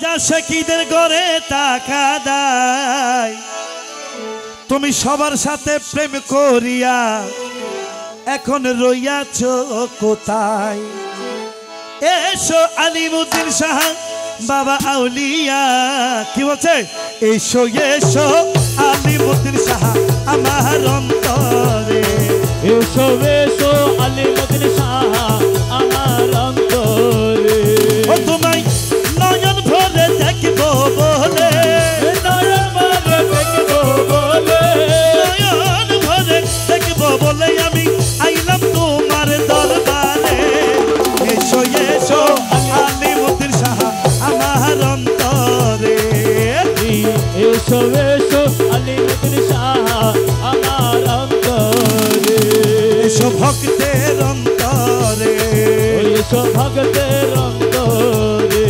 আশিকীদের ঘরে টাকা দেয় তুমি সবার সাথে প্রেম করিয়া এখন রইয়াছ কোথায় এসো আলিমুদ্দিন শাহ বাবা আউলিয়া কি বলছে এসো এসো আলিমুদ্দিন শাহ আমার অন্তরে এসো এসো আলিমুদ্দিন শাহ আমার অন্তরে ও তোমায় নয়ন ভরে দেখব বলে নয়ন ভরে দেখব বলে নয়ন ভরে দেখব বলে আমি আইলাম তোমার দরবারে এসো এসো আলিমুদ্দিন শাহ আমার অন্তরে এসো এসো আলিমুদ্দিন শাহ আমার অন্তরে এসো ভক্তের অন্তরে এসো ভক্তের অন্তরে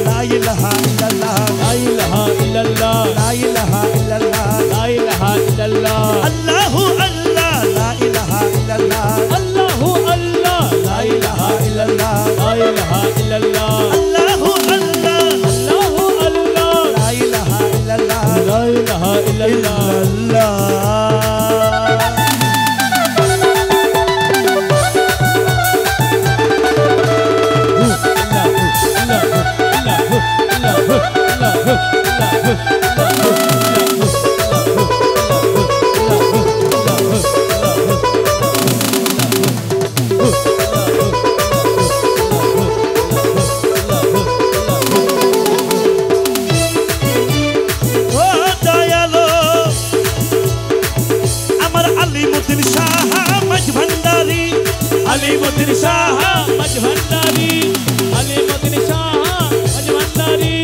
লা ইলাহা ইল্লাল্লাহ লা ইলাহা ইল্লাল্লাহ লা ইলাহা ইল্লাল্লাহ লা ইলাহা ইল্লাল্লাহ আল্লাহু আল্লাহ লা ইলাহা ইল্লাল্লাহ আল্লাহু আল্লাহ লা ইলাহা ইল্লাল্লাহ লা ইলাহা ইল্লাল্লাহ আল্লাহু আল্লাহ আল্লাহু আল্লাহ লা ইলাহা ইল্লাল্লাহ লা ইলাহা ইল্লাল্লাহ আলিমুদ্দিন শাহ মাঝ ভান্ডারি আলিমুদ্দিন শাহ মাঝ ভান্ডারি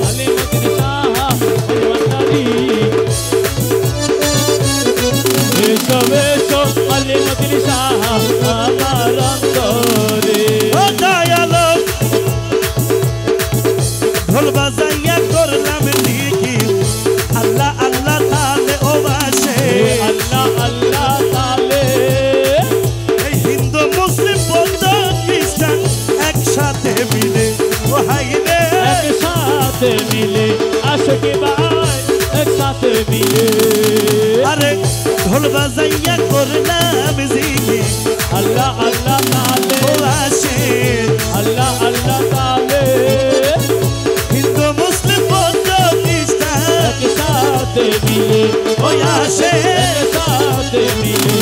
আলিমুদ্দিন শাহ মাঝ ভান্ডারি এসো এসো আলিমুদ্দিন শাহ আমার অন্তরে ও দয়ালো ঢোল বাজাইয়া করলাম লিখি আল্লাহ আল্লাহ তালে ও বাসে আল্লাহ আল্লাহ তালে একসাথে মিলে ও হাইরে একসাথে মিলে আশিকি ভাই একসাথে মিলে আরে ঢোল বাজাইয়া করলাম জিকির আল্লাহ আল্লাহ তালে ও আসে আল্লাহ আল্লাহ তালে হিন্দু মুসলিম বৌদ্ধ খ্রিস্টান একসাথে মিলে ও আসে একসাথে মিলে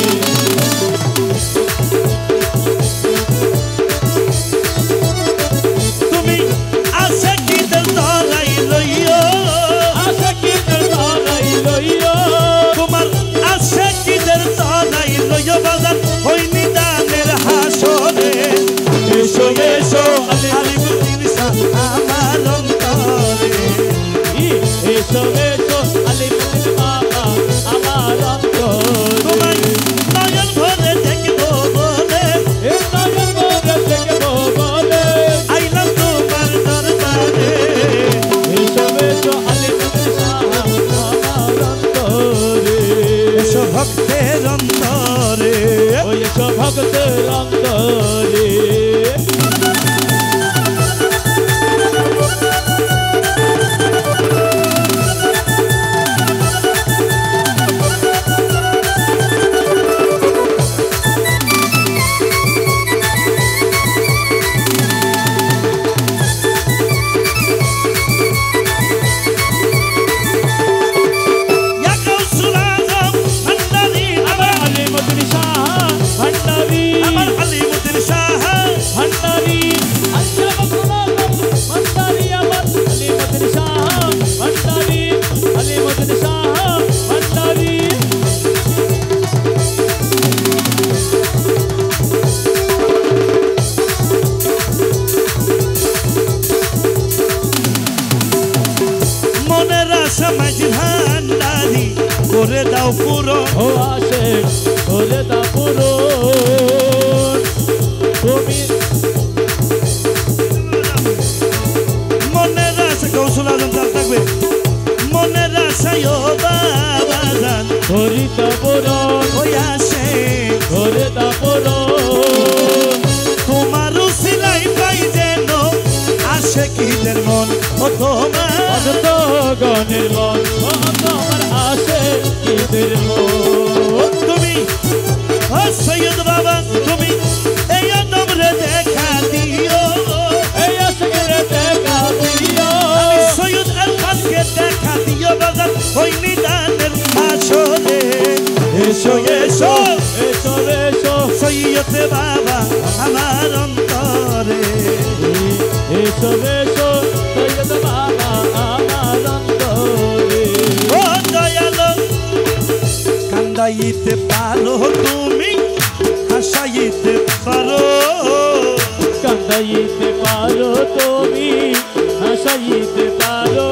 আলিমুদ্দিন শাহ আমার অন্তরে এসো এসো আলিমুদ্দিন বাবা আমার অন্তরে তোমায় নয়ন ভরে দেখব বলে নয়ন ভরে দেখব বলে আইলাম তোমার দরবারে এসো এসো আলিমুদ্দিন শাহ আমার অন্তরে এসো ভক্তের অন্তরে এসো ভক্তের অন্তরে মাঝ ভান্ডারি করে দাও পুরো ও আসে করে দাও পুরো তুমি মনের আশা কৌশল আজম থাকবে মনের আশায় ও বাবা জান করি দাও পুরো ওই আসে করে দাও পুরো তোমার সিলাই পাই যেন আশিকদের মন ও তোমার ভক্ত গণের মন ও তোমার আশিকদের মন তুমি ও সৈয়দ বাবা তুমি এই নম্রে দেখা দিও এই আশিকের দেখা দিও আমি সৈয়দ আলফানকে দেখা দিও বাজার ওই নিদানের আসরে এসো এসো এসো এসো সৈয়দ বাবা আমার অন্তরে এসো এসো সৈয়দ বাবা আমার অন্তরে ও দয়ালো কান্দাইতে পারো তুমি হাসাইতে পারো কান্দাইতে পারো তুমি হাসাইতে পারো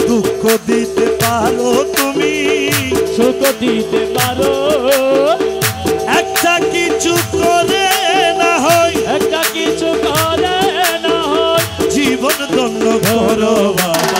দুঃখ দিতে পারো তুমি সুখ দিতে পারো একটা কিছু করে না হয় একটা কিছু করে না হয় জীবন ধন্য করো বাবা